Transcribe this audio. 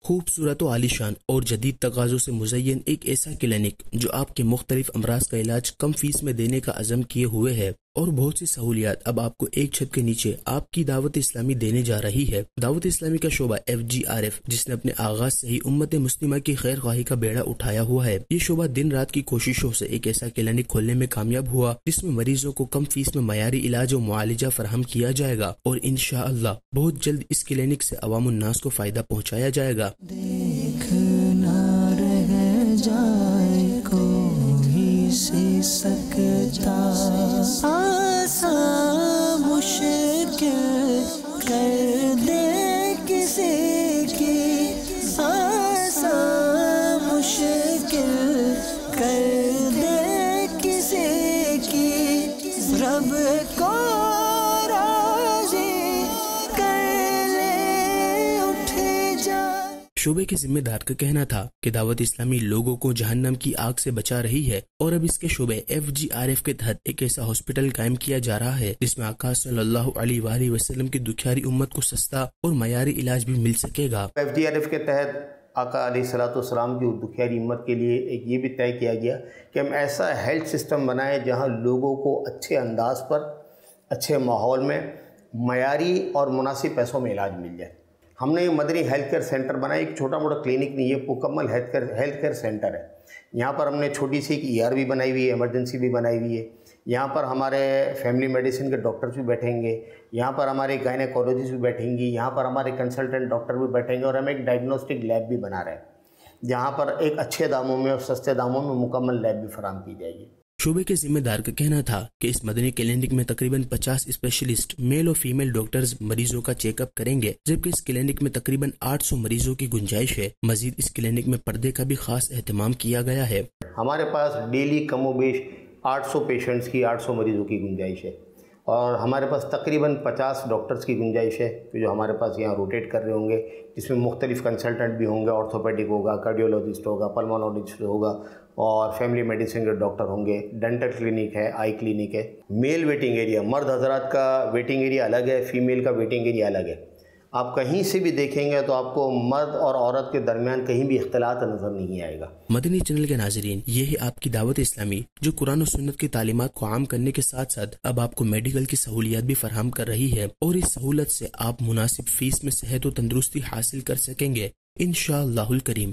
خوبصورت و عالیشان اور جدید تقاضوں سے مزین ایک ایسا کلینک جو آپ کے مختلف امراض کا علاج کم فیس میں دینے کا عزم کیے ہوئے ہے، اور بہت سی سہولیات اب آپ کو ایک چھت کے نیچے آپ کی دعوت اسلامی دینے جا رہی ہے۔ دعوت اسلامی کا شعبہ FGRF، جس نے اپنے آغاز سے ہی امت مسلمہ کی خیر خواہی کا بیڑا اٹھایا ہوا ہے، یہ شعبہ دن رات کی کوششوں سے ایک ایسا کلینک کھولنے میں کامیاب ہوا جس میں مریضوں کو کم فیس میں معیاری علاج و معالجہ فراہم کیا جائے گا، اور انشاءاللہ بہت جلد اس کلینک سے عوام الناس کو فائدہ پہنچایا جائے گا۔ دیکھنا رہ جائے کوئی سی سکتا، آسان مشکل کر دے کسی کی، آسان مشکل کر دے کسی کی، رب کو شعبے کے ذمہ دار کا کہنا تھا کہ دعوت اسلامی لوگوں کو جہنم کی آگ سے بچا رہی ہے، اور اب اس کے شعبے FGRF کے تحت ایک ایسا ہاسپٹل قائم کیا جا رہا ہے جس میں آقا صلی اللہ علیہ وآلہ وسلم کی دکھیاری امت کو سستا اور معیاری علاج بھی مل سکے گا۔ FGRF کے تحت آقا علیہ الصلوۃ والسلام کی دکھیاری امت کے لیے ایک یہ بھی طے کیا گیا کہ ہم ایسا ہیلتھ سسٹم بنائیں جہاں لوگوں کو اچھے انداز پر، اچھے ماحول میں، معیاری اور مناسب پیسوں میں علاج مل جائے۔ ہم نے یہ مدنی ہیلتھ کیئر سینٹر بنایا، ایک چھوٹا موٹا کلینک نہیں، یہ مکمل ہیلتھ کیئر سینٹر ہے۔ یہاں پر ہم نے چھوٹی سی ایک ER بھی بنائی ہوئی ہے، ایمرجنسی بھی بنائی ہوئی ہے۔ یہاں پر ہمارے فیملی میڈیسن کے ڈاکٹرز بھی بیٹھیں گے، یہاں پر ہمارے گائنیکولوجسٹ بھی بیٹھیں گی، یہاں پر ہمارے کنسلٹنٹ ڈاکٹر بھی بیٹھیں گے، اور ہم ایک ڈائگنوسٹک لیب بھی بنا رہے ہیں جہاں پر ایک اچھے داموں میں اور سستے داموں میں مکمل لیب بھی فراہم کی جائے گی۔ شعبے کے ذمہ دار کا کہنا تھا کہ اس مدنی کلینک میں تقریباً 50 اسپیشلسٹ میل اور فیمیل ڈاکٹرز مریضوں کا چیک اپ کریں گے، جبکہ اس کلینک میں تقریباً 800 مریضوں کی گنجائش ہے۔ مزید اس کلینک میں پردے کا بھی خاص اہتمام کیا گیا ہے۔ ہمارے پاس ڈیلی کم و بیش 800 پیشنٹس کی، 800 مریضوں کی گنجائش ہے، اور ہمارے پاس تقریباً 50 ڈاکٹرز کی گنجائش ہے کہ جو ہمارے پاس یہاں روٹیٹ کر رہے ہوں گے، جس میں مختلف کنسلٹنٹ بھی ہوں گے، آرتھوپیڈک ہوگا، کارڈیولوجسٹ ہوگا، پلمونولوجسٹ ہوگا، اور فیملی میڈیسن کے ڈاکٹر ہوں گے، ڈینٹل کلینک ہے، آئی کلینک ہے۔ میل ویٹنگ ایریا، مرد حضرات کا ویٹنگ ایریا الگ ہے، فیمیل کا ویٹنگ ایریا الگ ہے۔ آپ کہیں سے بھی دیکھیں گے تو آپ کو مرد اور عورت کے درمیان کہیں بھی اختلاط نظر نہیں آئے گا۔ مدنی چینل کے ناظرین، یہ ہے آپ کی دعوت اسلامی جو قرآن و سنت کی تعلیمات کو عام کرنے کے ساتھ ساتھ اب آپ کو میڈیکل کی سہولیات بھی فراہم کر رہی ہے، اور اس سہولت سے آپ مناسب فیس میں صحت و تندرستی حاصل کر سکیں گے انشاءاللہ الکریم۔